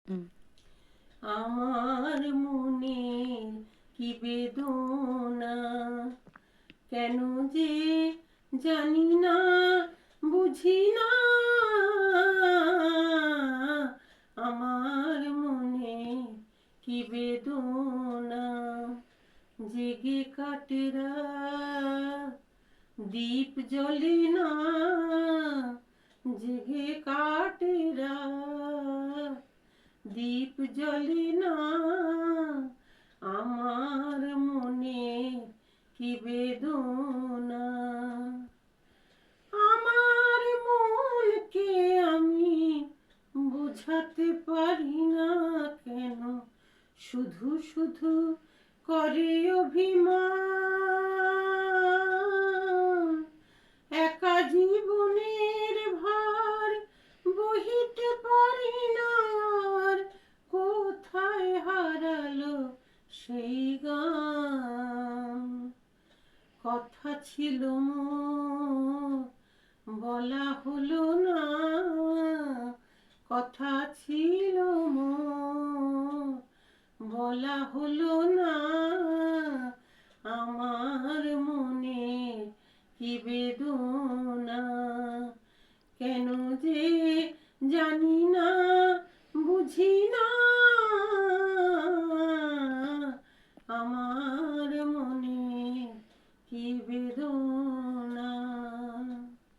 হুম। আমার মনের কি বেদনা, কেন যে জানি না, বুঝি না। আমার মনে কি বেদনা, জেগে কাটে রাত, দীপ জ্বলে না, জেগে কাটে রাত, দীপ জ্বলে না। আমার মনে কি বেদনা, আমার মনকে আমি বোঝাতে পারি না কেন, শুধু শুধু করে অভিমান। একা জীবনের ভার বহিতে পারি না আর, কোথায় হারালো সেই গান। কথা ছিল মোর, বলা হলো না, কথা ছিল মোর, বলা হলো না।